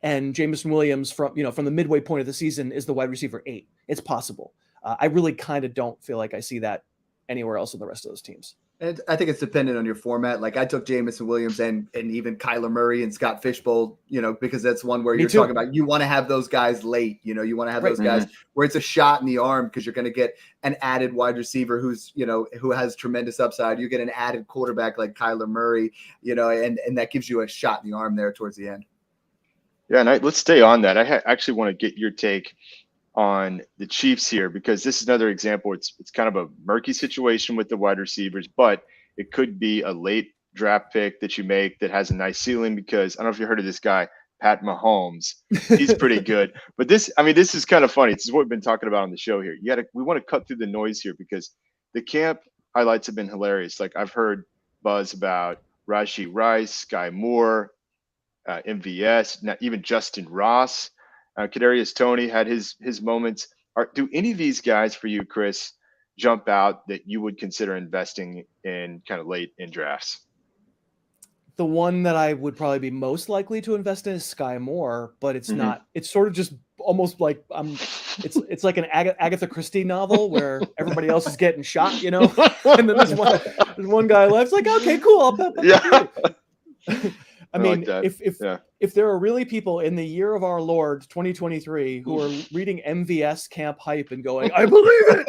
and Jameson Williams from the midway point of the season is the wide receiver 8. It's possible. I really kind of don't feel like I see that anywhere else in the rest of those teams. And I think it's dependent on your format. Like I took Jameson Williams and even Kyler Murray and Scott Fishbowl, because that's one where you're talking about, you want to have those guys late, you want to have those guys where it's a shot in the arm because you're going to get an added wide receiver who has tremendous upside. You get an added quarterback like Kyler Murray, and that gives you a shot in the arm there towards the end. Yeah. And let's stay on that. I actually want to get your take on the Chiefs here, because this is another example. It's kind of a murky situation with the wide receivers, but it could be a late draft pick that you make that has a nice ceiling, because I don't know if you heard of this guy, Pat Mahomes. He's pretty good. But this is kind of funny. This is what we've been talking about on the show here. We want to cut through the noise here, because the camp highlights have been hilarious. Like I've heard buzz about Rashee Rice, Sky Moore, MVS, not even Justin Ross. Kadarius Toney had his moments. Do any of these guys for you, Chris, jump out that you would consider investing in kind of late in drafts? The one that I would probably be most likely to invest in is Sky Moore, but it's not. It's sort of just almost like it's like an Agatha Christie novel where everybody else is getting shot, and then there's one guy left. It's like, okay, cool. I'll bet. Yeah. I mean, like if there are really people in the year of our Lord 2023 who are reading MVS Camp Hype and going, I believe it,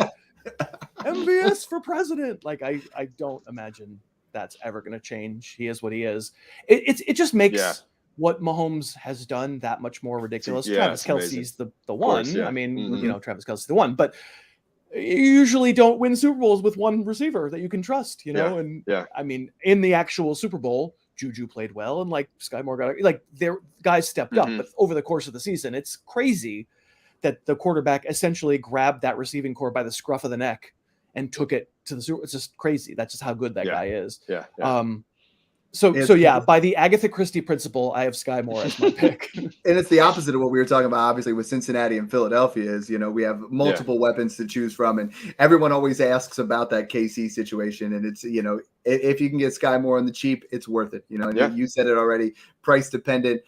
MVS for president. Like I don't imagine that's ever going to change. He is what he is. It just makes what Mahomes has done that much more ridiculous. Yeah, Travis Kelce's the one. Course, yeah. I mean, Travis Kelce's the one, but you usually don't win Super Bowls with one receiver that you can trust, I mean, in the actual Super Bowl, Juju played well, and like Sky Moore their guys stepped up. But over the course of the season, it's crazy that the quarterback essentially grabbed that receiving core by the scruff of the neck and took it to the Super. It's just crazy. That's just how good that guy is. Yeah. So by the Agatha Christie principle, I have Sky Moore as my pick. And it's the opposite of what we were talking about, obviously, with Cincinnati and Philadelphia is, we have multiple weapons to choose from. And everyone always asks about that KC situation. And it's, if you can get Sky Moore on the cheap, it's worth it. You said it already, price dependent.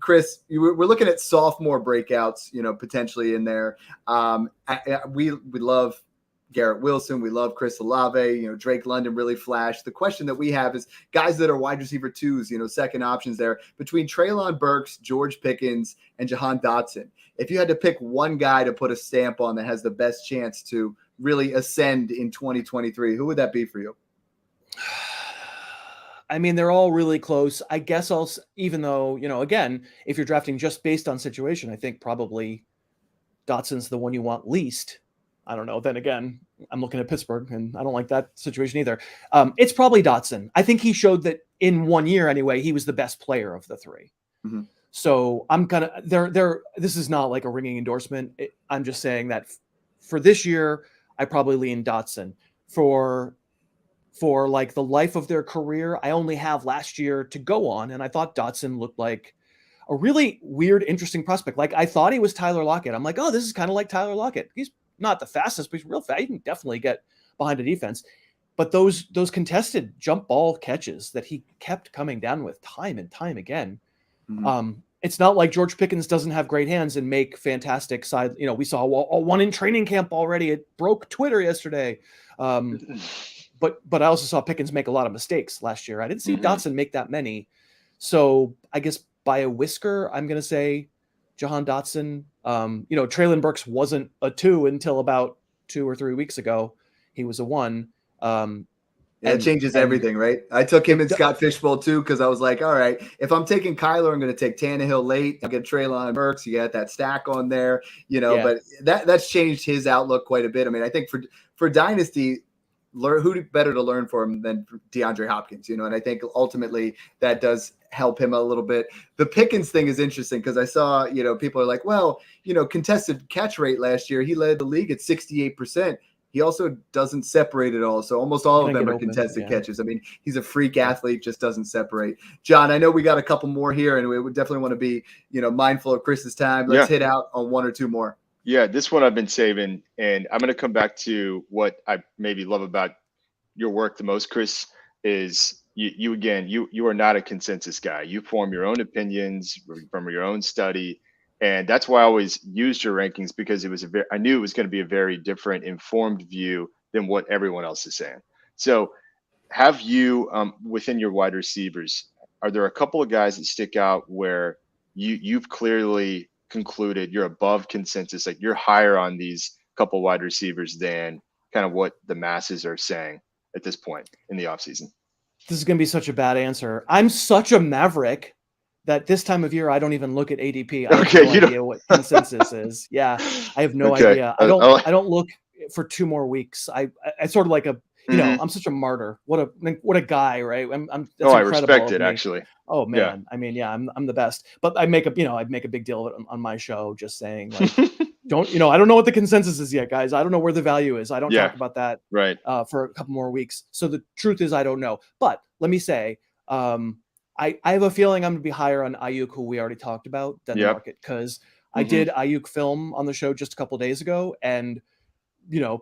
Chris, we're looking at sophomore breakouts, potentially in there. We love Garrett Wilson. We love Chris Olave. Drake London really flashed. The question that we have is guys that are wide receiver 2s, second options there between Treylon Burks, George Pickens, and Jahan Dotson. If you had to pick one guy to put a stamp on that has the best chance to really ascend in 2023, who would that be for you? I mean, they're all really close. I guess even though, again, if you're drafting just based on situation, I think probably Dotson's the one you want least. I don't know. Then again, I'm looking at Pittsburgh and I don't like that situation either. It's probably Dotson. I think he showed that in 1 year anyway, he was the best player of the 3. Mm-hmm. So I'm kind of this is not like a ringing endorsement. I'm just saying that for this year, I probably lean Dotson. For like the life of their career, I only have last year to go on. And I thought Dotson looked like a really weird, interesting prospect. Like I thought he was Tyler Lockett. I'm like, oh, this is kind of like Tyler Lockett. He's not the fastest, but he's real fast. He can definitely get behind a defense. But those contested jump ball catches that he kept coming down with time and time again. Mm-hmm. It's not like George Pickens doesn't have great hands and make fantastic side. We saw one in training camp already. It broke Twitter yesterday. But I also saw Pickens make a lot of mistakes last year. I didn't see Dotson make that many. So I guess by a whisker, I'm going to say Jahan Dotson. Treylon Burks wasn't a 2 until about 2 or 3 weeks ago. He was a 1. Yeah, it changes everything, right? I took him in Scott Fishbowl too because I was like, all right, if I'm taking Kyler, I'm going to take Tannehill late. I get Treylon Burks. You got that stack on there, But that's changed his outlook quite a bit. I mean, I think for Dynasty, who better to learn from than DeAndre Hopkins, And I think ultimately that does help him a little bit. The Pickens thing is interesting because I saw, people are like, well, contested catch rate last year, he led the league at 68%. He also doesn't separate at all. So almost all of them are contested catches. I mean, he's a freak athlete, just doesn't separate. John, I know we got a couple more here, and we would definitely want to be, mindful of Chris's time. Let's hit out on one or two more. Yeah, this one I've been saving, and I'm going to come back to what I maybe love about your work the most, Chris, is you are not a consensus guy. You form your own opinions from your own study. And that's why I always used your rankings, because I knew it was going to be a very different, informed view than what everyone else is saying. So have you, within your wide receivers, are there a couple of guys that stick out where you've clearly concluded you're above consensus, like you're higher on these couple wide receivers than kind of what the masses are saying at this point in the offseason? This is going to be such a bad answer. I'm such a maverick that this time of year, I don't even look at ADP. I have no idea what consensus is. Yeah, I have no idea. I don't look for 2 more weeks. I sort of like I'm such a martyr. What a guy, right? I respect it actually. Oh man, yeah. I mean, yeah, I'm the best. But I'd make a big deal of it on my show, just saying like, I don't know what the consensus is yet, guys. I don't know where the value is. I don't talk about that for a couple more weeks. So the truth is, I don't know. But let me say, I have a feeling I'm going to be higher on Ayuk, who we already talked about, than the market, because I did Ayuk film on the show just a couple of days ago, and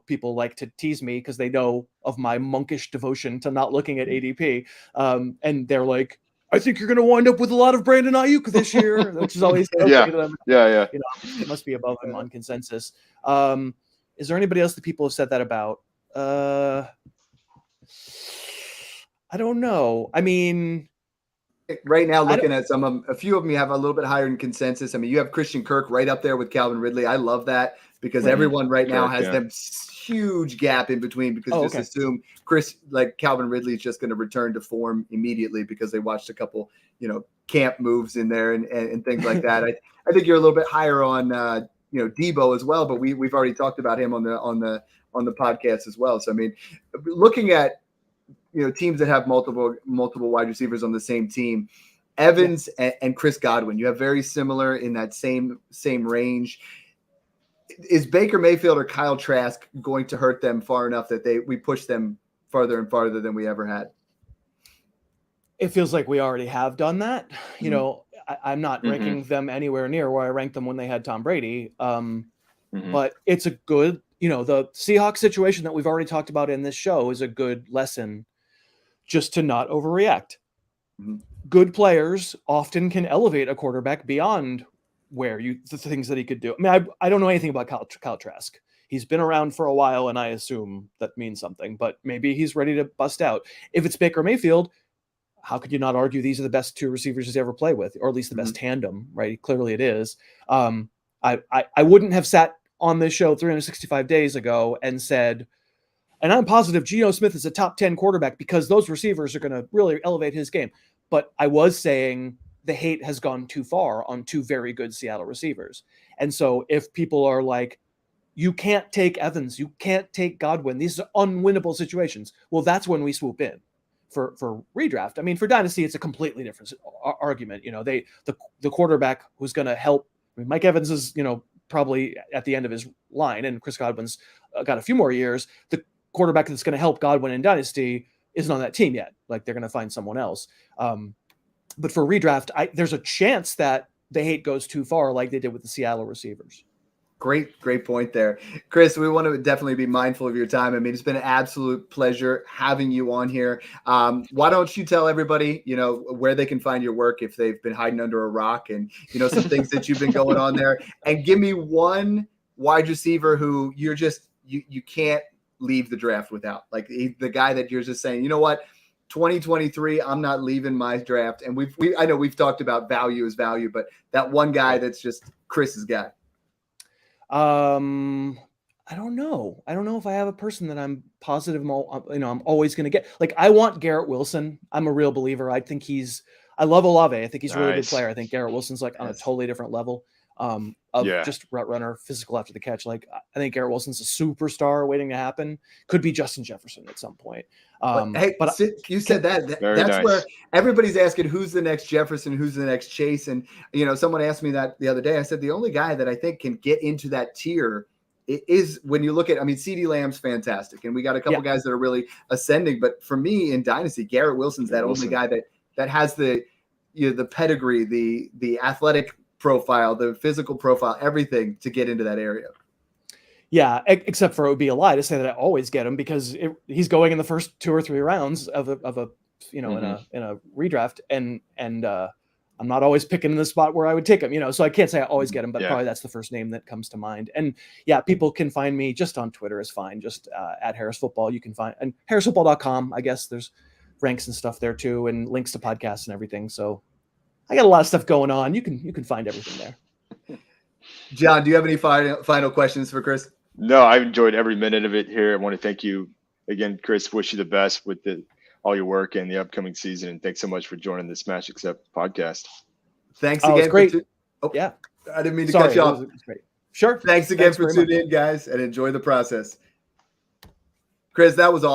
people like to tease me because they know of my monkish devotion to not looking at ADP, and they're like, "I think you're going to wind up with a lot of Brandon Ayuk this year," which is always okay to them. Yeah. It must be above him on consensus. Is there anybody else that people have said that about? I don't know. I mean, right now, looking at a few of them, you have a little bit higher in consensus. I mean, you have Christian Kirk right up there with Calvin Ridley. I love that because everyone right now has them huge gap in between, because assume Calvin Ridley is just going to return to form immediately because they watched a couple, camp moves in there and things like that. I think you're a little bit higher on, Debo as well, but we've already talked about him on the podcast as well. So, I mean, looking at, teams that have multiple wide receivers on the same team, Evans and Chris Godwin, you have very similar in that same range. Is Baker Mayfield or Kyle Trask going to hurt them far enough that we push them farther and farther than we ever had? It feels like we already have done that. I'm not ranking them anywhere near where I ranked them when they had Tom Brady. But it's a good, the Seahawks situation that we've already talked about in this show is a good lesson just to not overreact. Good players often can elevate a quarterback beyond the things that he could do. I mean, I don't know anything about Kyle Trask. He's been around for a while, and I assume that means something, but maybe he's ready to bust out. If it's Baker Mayfield, how could you not argue these are the best 2 receivers he's ever played with, or at least the best tandem, right? Clearly it is. I wouldn't have sat on this show 365 days ago and said, and I'm positive Geno Smith is a top 10 quarterback because those receivers are going to really elevate his game. But I was saying the hate has gone too far on 2 very good Seattle receivers. And so if people are like, you can't take Evans, you can't take Godwin, these are unwinnable situations, well, that's when we swoop in for redraft. I mean, for Dynasty, it's a completely different argument. The quarterback who's going to help, Mike Evans is, probably at the end of his line, and Chris Godwin's got a few more years. The quarterback that's going to help Godwin in Dynasty isn't on that team yet. Like, they're going to find someone else. But for redraft, there's a chance that the hate goes too far, like they did with the Seattle receivers. Great point there. Chris, we want to definitely be mindful of your time. I mean, it's been an absolute pleasure having you on here. Why don't you tell everybody, where they can find your work if they've been hiding under a rock, and, some things that you've been going on there, and give me one wide receiver who you're just, you can't leave the draft without, like the guy that you're just saying, 2023, I'm not leaving my draft. And I know we've talked about value is value, but that one guy that's just Chris's guy. I don't know. I don't know if I have a person that I'm positive I'm always going to get. Like, I want Garrett Wilson. I'm a real believer. I love Olave. I think he's a really good Nice. player. I think Garrett Wilson's like on a totally different level of just route runner, physical after the catch. Like, I think Garrett Wilson's a superstar waiting to happen. Could be Justin Jefferson at some point. But you said that's nice. where everybody's asking who's the next Jefferson, who's the next Chase. And, someone asked me that the other day. I said, the only guy that I think can get into that tier is when you look at, CeeDee Lamb's fantastic. And we got a couple guys that are really ascending. But for me in Dynasty, Garrett Wilson's that only guy that has the pedigree, the athletic profile, the physical profile, everything to get into that area. Yeah, except for it would be a lie to say that I always get him because he's going in the first 2 or 3 rounds of a in a redraft, and I'm not always picking in the spot where I would take him, so I can't say I always get him, but probably that's the first name that comes to mind. And people can find me just on Twitter is fine, just at Harris Football. You can find and harrisfootball.com. I guess there's ranks and stuff there too, and links to podcasts and everything. So I got a lot of stuff going on. You can find everything there. John, do you have any final questions for Chris? No, I've enjoyed every minute of it here. I want to thank you again, Chris. Wish you the best with all your work in the upcoming season. And thanks so much for joining the Smash Accept podcast. Thanks again. Great. I didn't mean to cut you off. It was great. Sure. Thanks again for tuning in, guys, and enjoy the process. Chris, that was awesome.